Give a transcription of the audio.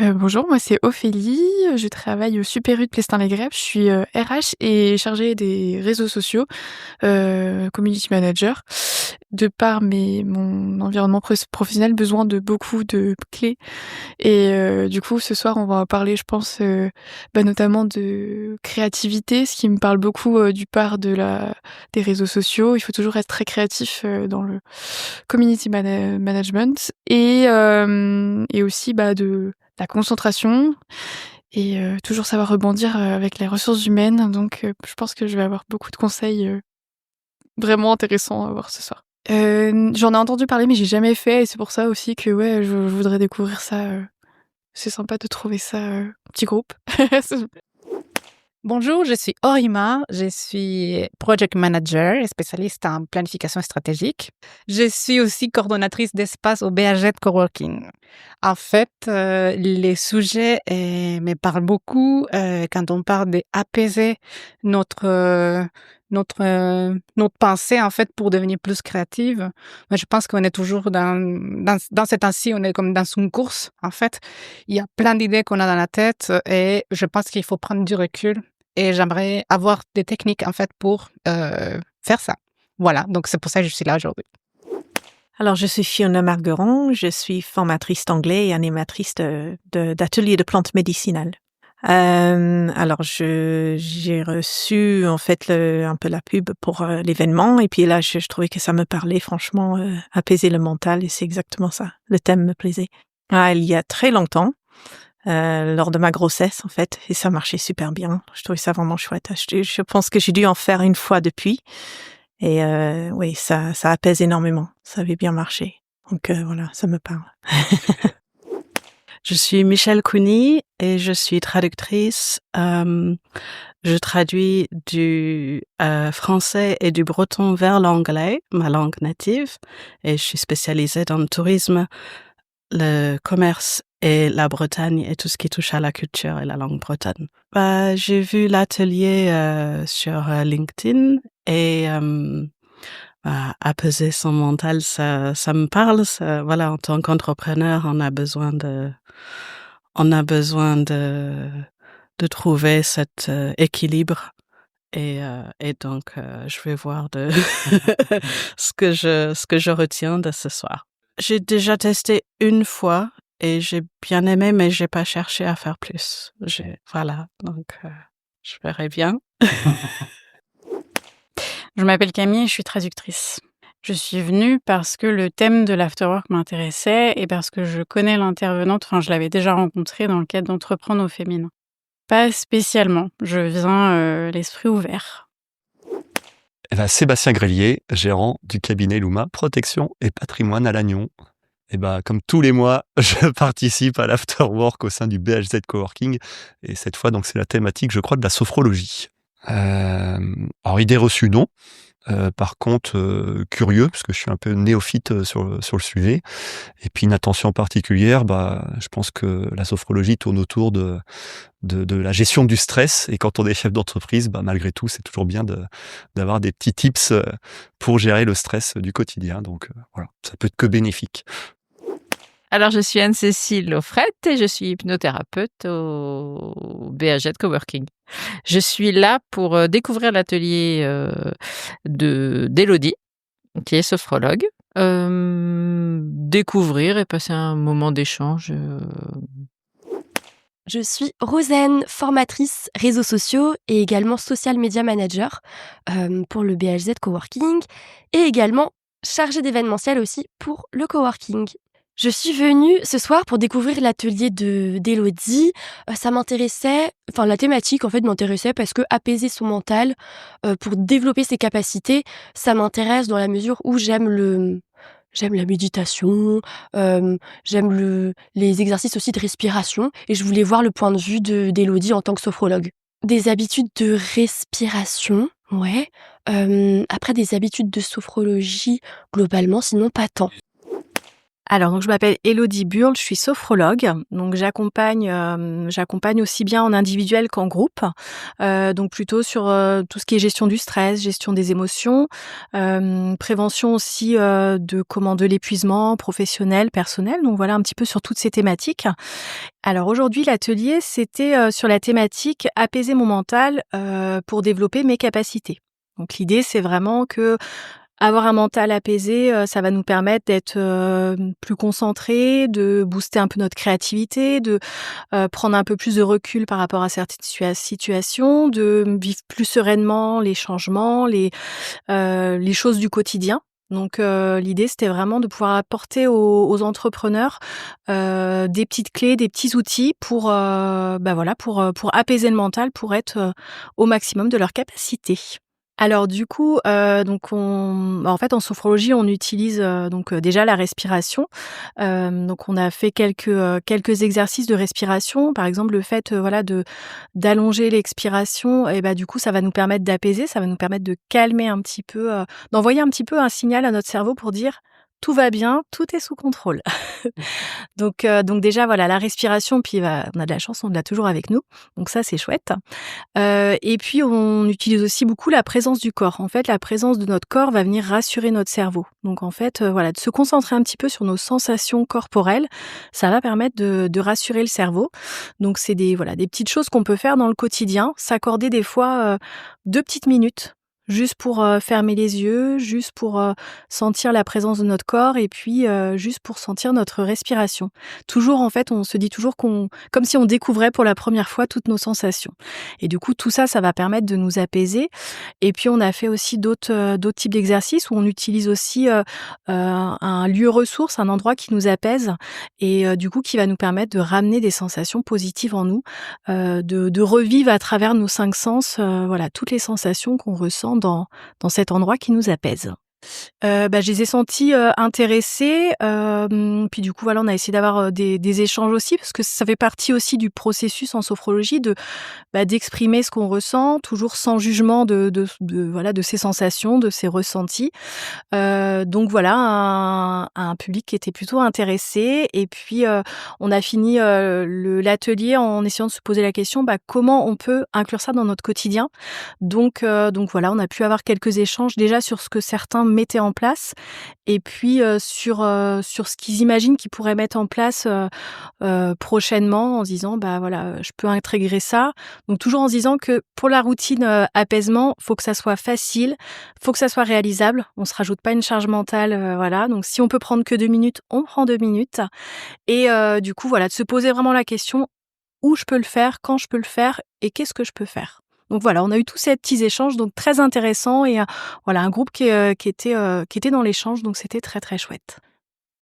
Bonjour, moi c'est Ophélie, je travaille au Super U de Plestin-les-Grèves. Je suis, RH et chargée des réseaux sociaux, community manager. De par mon environnement professionnel, besoin de beaucoup de clés et du coup, ce soir, on va parler, je pense, notamment de créativité, ce qui me parle beaucoup, du part des réseaux sociaux. Il faut toujours être très créatif, dans le community management et aussi, de la concentration et toujours savoir rebondir, avec les ressources humaines. Donc je pense que je vais avoir beaucoup de conseils, vraiment intéressants à voir ce soir. J'en ai entendu parler, mais j'ai jamais fait et c'est pour ça aussi que, ouais, je voudrais découvrir ça, c'est sympa de trouver ça, petit groupe. Bonjour, je suis Orima, je suis project manager et spécialiste en planification stratégique. Je suis aussi coordonnatrice d'espace au BHZ Coworking. En fait, les sujets me parlent beaucoup quand on parle d'apaiser notre pensée en fait pour devenir plus créative. Mais je pense qu'on est toujours dans cet temps-ci, on est comme dans une course en fait. Il y a plein d'idées qu'on a dans la tête et je pense qu'il faut prendre du recul. Et j'aimerais avoir des techniques, en fait, pour faire ça. Voilà, donc c'est pour ça que je suis là aujourd'hui. Alors, je suis Fiona Margueron, je suis formatrice d'anglais et animatrice d'ateliers de plantes médicinales. Alors, j'ai reçu, en fait, un peu la pub pour l'événement, et puis là, je trouvais que ça me parlait, franchement, apaiser le mental, et c'est exactement ça. Le thème me plaisait. Il y a très longtemps, lors de ma grossesse, en fait, et ça marchait super bien. Je trouvais ça vraiment chouette. Je pense que j'ai dû en faire une fois depuis, et oui, ça apaise énormément. Ça avait bien marché. Donc voilà, ça me parle. Je suis Michelle Cooney et je suis traductrice. Je traduis du français et du breton vers l'anglais, ma langue native, et je suis spécialisée dans le tourisme, le commerce et la Bretagne et tout ce qui touche à la culture et la langue bretonne. J'ai vu l'atelier sur LinkedIn et apaiser son mental, ça me parle. Voilà, en tant qu'entrepreneur, on a besoin de trouver cet équilibre. Et donc, je vais voir ce que je retiens de ce soir. J'ai déjà testé une fois et j'ai bien aimé, mais j'ai pas cherché à faire plus. Voilà, donc je verrai bien. Je m'appelle Camille et je suis traductrice. Je suis venue parce que le thème de l'afterwork m'intéressait et parce que je connais l'intervenante, je l'avais déjà rencontrée dans le cadre d'Entreprendre au féminin. Pas spécialement, je viens l'esprit ouvert. Sébastien Grélier, gérant du cabinet Luma Protection et Patrimoine à Lannion. Comme tous les mois, je participe à l'afterwork au sein du BHZ Coworking. Et cette fois, donc, c'est la thématique, je crois, de la sophrologie. Alors, idée reçue, non. Par contre, curieux, parce que je suis un peu néophyte sur le sujet. Et puis, une attention particulière, je pense que la sophrologie tourne autour de la gestion du stress. Et quand on est chef d'entreprise, malgré tout, c'est toujours bien d'avoir des petits tips pour gérer le stress du quotidien. Donc, voilà, ça peut être que bénéfique. Alors, je suis Anne-Cécile Offrette et je suis hypnothérapeute au BHZ Coworking. Je suis là pour découvrir l'atelier d'Élodie, qui est sophrologue. Découvrir et passer un moment d'échange. Je suis Rosaine, formatrice réseaux sociaux et également social media manager pour le BHZ Coworking et également chargée d'événementiel aussi pour le coworking. Je suis venue ce soir pour découvrir l'atelier d'Élodie. Ça m'intéressait, la thématique en fait m'intéressait parce que apaiser son mental pour développer ses capacités, ça m'intéresse dans la mesure où j'aime la méditation, j'aime les exercices aussi de respiration et je voulais voir le point de vue d'Élodie en tant que sophrologue. Des habitudes de respiration, ouais. Après des habitudes de sophrologie, globalement, sinon pas tant. Alors, donc je m'appelle Élodie Burle, je suis sophrologue. Donc j'accompagne aussi bien en individuel qu'en groupe. Donc plutôt sur tout ce qui est gestion du stress, gestion des émotions, prévention aussi de l'épuisement professionnel, personnel. Donc voilà un petit peu sur toutes ces thématiques. Alors aujourd'hui, l'atelier, c'était sur la thématique apaiser mon mental pour développer mes capacités. Donc l'idée, c'est vraiment que avoir un mental apaisé, ça va nous permettre d'être plus concentrés, de booster un peu notre créativité, de prendre un peu plus de recul par rapport à certaines situations, de vivre plus sereinement les changements, les choses du quotidien. Donc l'idée, c'était vraiment de pouvoir apporter aux entrepreneurs des petites clés, des petits outils pour pour apaiser le mental, pour être au maximum de leurs capacités. Alors du coup, en fait, en sophrologie, on utilise, déjà la respiration. Donc on a fait quelques exercices de respiration. Par exemple, le fait, d'allonger l'expiration et du coup, ça va nous permettre d'apaiser, ça va nous permettre de calmer un petit peu, d'envoyer un petit peu un signal à notre cerveau pour dire: «Tout va bien, tout est sous contrôle». Donc déjà, voilà, la respiration, puis on a de la chance, on l'a toujours avec nous, donc ça, c'est chouette. Et puis on utilise aussi beaucoup la présence du corps. En fait, la présence de notre corps va venir rassurer notre cerveau. Donc en fait, de se concentrer un petit peu sur nos sensations corporelles, ça va permettre de rassurer le cerveau. Donc c'est des petites choses qu'on peut faire dans le quotidien, s'accorder des fois 2 petites minutes juste pour fermer les yeux, juste pour sentir la présence de notre corps et puis juste pour sentir notre respiration. Toujours, en fait, on se dit toujours comme si on découvrait pour la première fois toutes nos sensations. Et du coup, tout ça, ça va permettre de nous apaiser. Et puis, on a fait aussi d'autres types d'exercices où on utilise aussi un lieu ressource, un endroit qui nous apaise et du coup, qui va nous permettre de ramener des sensations positives en nous, de revivre à travers nos 5 sens, toutes les sensations qu'on ressent dans cet endroit qui nous apaise. Je les ai sentis intéressés, puis du coup, on a essayé d'avoir des échanges aussi parce que ça fait partie aussi du processus en sophrologie d'exprimer ce qu'on ressent, toujours sans jugement de ces sensations, de ces ressentis. Donc voilà, un public qui était plutôt intéressé et puis, on a fini, l'atelier en essayant de se poser la question, comment on peut inclure ça dans notre quotidien? Donc voilà, on a pu avoir quelques échanges déjà sur ce que certains mettaient en place et puis, sur ce qu'ils imaginent qu'ils pourraient mettre en place, prochainement en se disant: je peux intégrer ça». Donc toujours en se disant que pour la routine, apaisement, faut que ça soit facile, faut que ça soit réalisable. On se rajoute pas une charge mentale, donc si on peut prendre que 2 minutes, on prend 2 minutes et du coup, de se poser vraiment la question: où je peux le faire, quand je peux le faire et qu'est-ce que je peux faire? Donc voilà, on a eu tous ces petits échanges donc très intéressants et un groupe qui était dans l'échange donc c'était très, très chouette.